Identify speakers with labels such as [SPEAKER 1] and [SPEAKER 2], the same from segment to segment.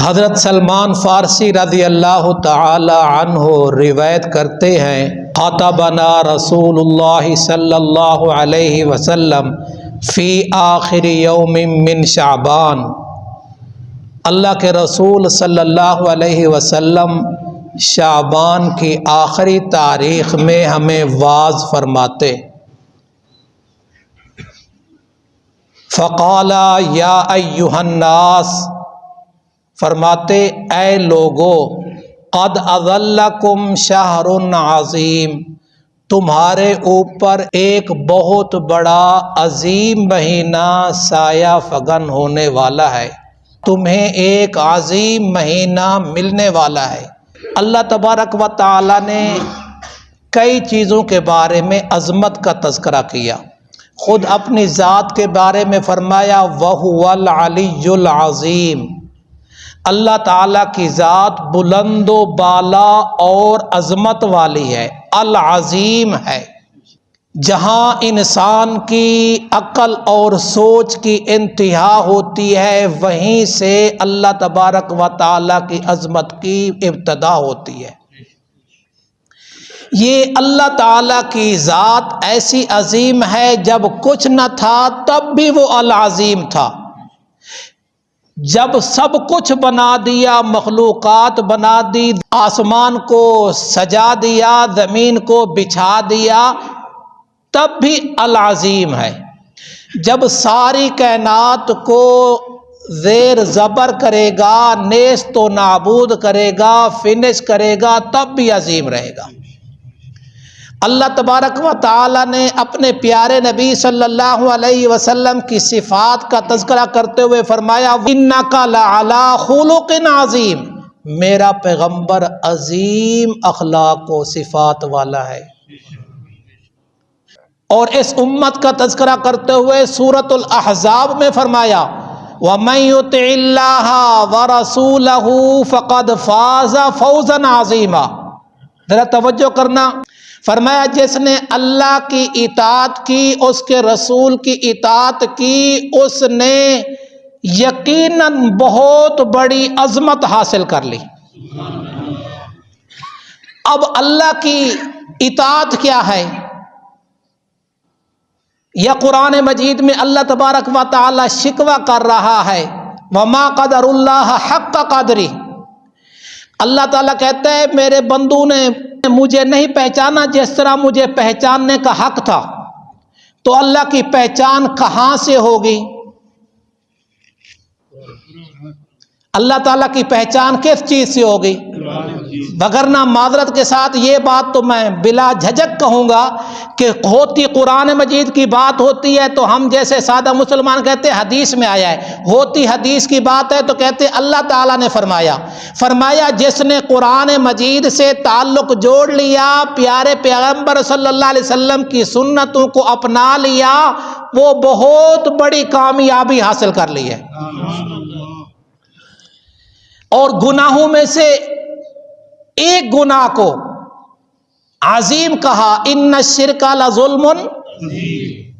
[SPEAKER 1] حضرت سلمان فارسی رضی اللہ تعالی عنہ روایت کرتے ہیں، خطبنا رسول اللہ صلی اللہ علیہ وسلم فی آخر یوم من شعبان۔ اللہ کے رسول صلی اللہ علیہ وسلم شعبان کی آخری تاریخ میں ہمیں واعظ فرماتے۔ فقال یا ایھا الناس، فرماتے اے لوگو، قد اظلکم شہر عظیم، تمہارے اوپر ایک بہت بڑا عظیم مہینہ سایہ فگن ہونے والا ہے، تمہیں ایک عظیم مہینہ ملنے والا ہے۔ اللہ تبارک و تعالی نے کئی چیزوں کے بارے میں عظمت کا تذکرہ کیا، خود اپنی ذات کے بارے میں فرمایا وَهُوَ الْعَلِيُّ الْعَظِيمُ، اللہ تعالیٰ کی ذات بلند و بالا اور عظمت والی ہے، العظیم ہے۔ جہاں انسان کی عقل اور سوچ کی انتہا ہوتی ہے، وہیں سے اللہ تبارک و تعالیٰ کی عظمت کی ابتدا ہوتی ہے۔ یہ اللہ تعالیٰ کی ذات ایسی عظیم ہے، جب کچھ نہ تھا تب بھی وہ العظیم تھا، جب سب کچھ بنا دیا، مخلوقات بنا دی، آسمان کو سجا دیا، زمین کو بچھا دیا، تب بھی العظیم ہے۔ جب ساری کائنات کو زیر زبر کرے گا، نیست و نابود کرے گا، فنش کرے گا، تب بھی عظیم رہے گا۔ اللہ تبارک و تعالی نے اپنے پیارے نبی صلی اللہ علیہ وسلم کی صفات کا تذکرہ کرتے ہوئے فرمایا اِنَّكَ لَعَلَىٰ خُلُقٍ عَظِيمٍ، میرا پیغمبر عظیم اخلاق و صفات والا ہے۔ اور اس امت کا تذکرہ کرتے ہوئے سورۃ الاحزاب میں فرمایا وَمَن يُطِعِ اللَّهَ وَرَسُولَهُ فَقَدْ فَازَ فَوْزًا عَظِيمًا۔ ذرا توجہ کرنا، فرمایا جس نے اللہ کی اطاعت کی، اس کے رسول کی اطاعت کی، اس نے یقیناً بہت بڑی عظمت حاصل کر لی۔ اب اللہ کی اطاعت کیا ہے؟ یا قرآن مجید میں اللہ تبارک و تعالی شکوہ کر رہا ہے وَمَا قَدَرُ اللَّهَ حَقَّ قَدْرِهِ، اللہ تعالیٰ کہتا ہے میرے بندوں نے مجھے نہیں پہچانا جس طرح مجھے پہچاننے کا حق تھا۔ تو اللہ کی پہچان کہاں سے ہوگی؟ اللہ تعالیٰ کی پہچان کس چیز سے ہوگی؟ وگرنہ معذرت کے ساتھ یہ بات تو میں بلا جھجک کہوں گا کہ ہوتی قرآن مجید کی بات ہوتی ہے تو ہم جیسے سادہ مسلمان کہتے ہیں حدیث میں آیا ہے، ہوتی حدیث کی بات ہے تو کہتے ہیں اللہ تعالیٰ نے فرمایا جس نے قرآن مجید سے تعلق جوڑ لیا، پیارے پیغمبر صلی اللہ علیہ وسلم کی سنتوں کو اپنا لیا، وہ بہت بڑی کامیابی حاصل کر لی ہے۔ اور گناہوں میں سے ایک گناہ کو عظیم کہا ان الشرک لظلم،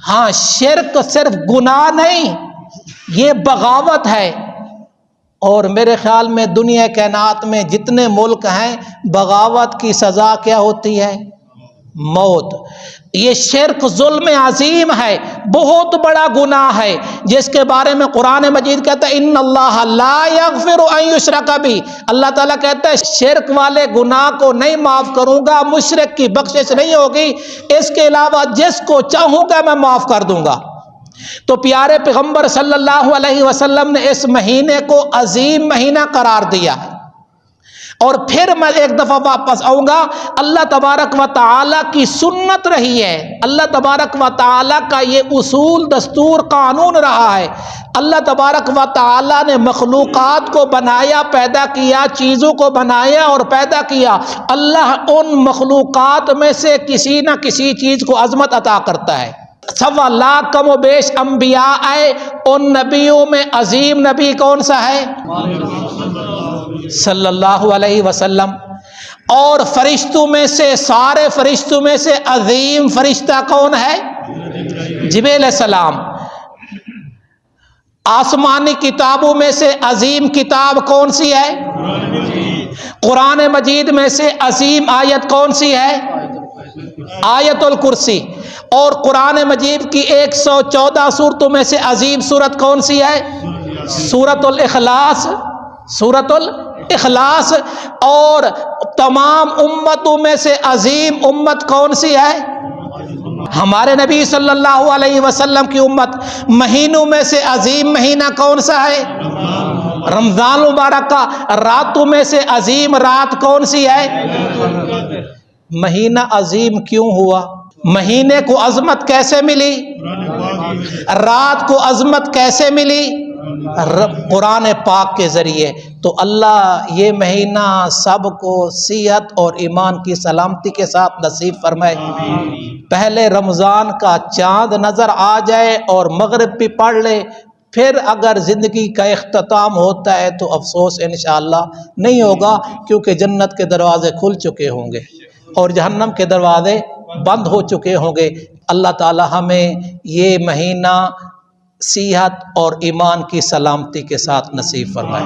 [SPEAKER 1] ہاں شرک صرف گناہ نہیں، یہ بغاوت ہے۔ اور میرے خیال میں دنیا کائنات میں جتنے ملک ہیں، بغاوت کی سزا کیا ہوتی ہے؟ موت۔ یہ شرک ظلم عظیم ہے، بہت بڑا گناہ ہے، جس کے بارے میں قرآن مجید کہتا ہے ان اللہ لا یغفر ان یشرک بہ، اللہ تعالیٰ کہتا ہے شرک والے گناہ کو نہیں معاف کروں گا، مشرک کی بخشش نہیں ہوگی، اس کے علاوہ جس کو چاہوں گا میں معاف کر دوں گا۔ تو پیارے پیغمبر صلی اللہ علیہ وسلم نے اس مہینے کو عظیم مہینہ قرار دیا ہے۔ اور پھر میں ایک دفعہ واپس آؤں گا، اللہ تبارک و تعالیٰ کی سنت رہی ہے، اللہ تبارک و تعالیٰ کا یہ اصول دستور قانون رہا ہے۔ اللہ تبارک و تعالیٰ نے مخلوقات کو بنایا، پیدا کیا، چیزوں کو بنایا اور پیدا کیا، اللہ ان مخلوقات میں سے کسی نہ کسی چیز کو عظمت عطا کرتا ہے۔ 1.25 لاکھ کم و بیش انبیاء آئے، ان نبیوں میں عظیم نبی کون سا ہے؟ صلی اللہ علیہ وسلم۔ اور فرشتوں میں سے، سارے فرشتوں میں سے عظیم فرشتہ کون ہے؟ جبریل علیہ السلام۔ آسمانی کتابوں میں سے عظیم کتاب کون سی ہے؟ قرآن مجید میں سے عظیم آیت کون سی ہے؟ آیت الکرسی۔ اور قرآن مجید کی 114 سورتوں میں سے عظیم سورت کون سی ہے؟ سورۃ الاخلاص، سورۃ الاخلاص۔ اور تمام امتوں میں سے عظیم امت کون سی ہے؟ ہمارے نبی صلی اللہ علیہ وسلم کی امت۔ مہینوں میں سے عظیم مہینہ کون سا ہے؟ رمضان مبارک کا۔ راتوں میں سے عظیم رات کون سی ہے؟ مہینہ عظیم کیوں ہوا؟ مہینے کو عظمت کیسے ملی؟ رات کو عظمت کیسے ملی؟ قرآن پاک کے ذریعے۔ تو اللہ یہ مہینہ سب کو صحت اور ایمان کی سلامتی کے ساتھ نصیب فرمائے۔ پہلے رمضان کا چاند نظر آ جائے اور مغرب بھی پڑھ لے، پھر اگر زندگی کا اختتام ہوتا ہے تو افسوس انشاءاللہ نہیں ہوگا، کیونکہ جنت کے دروازے کھل چکے ہوں گے اور جہنم کے دروازے بند ہو چکے ہوں گے۔ اللہ تعالی ہمیں یہ مہینہ صحت اور ایمان کی سلامتی کے ساتھ نصیب فرمائے۔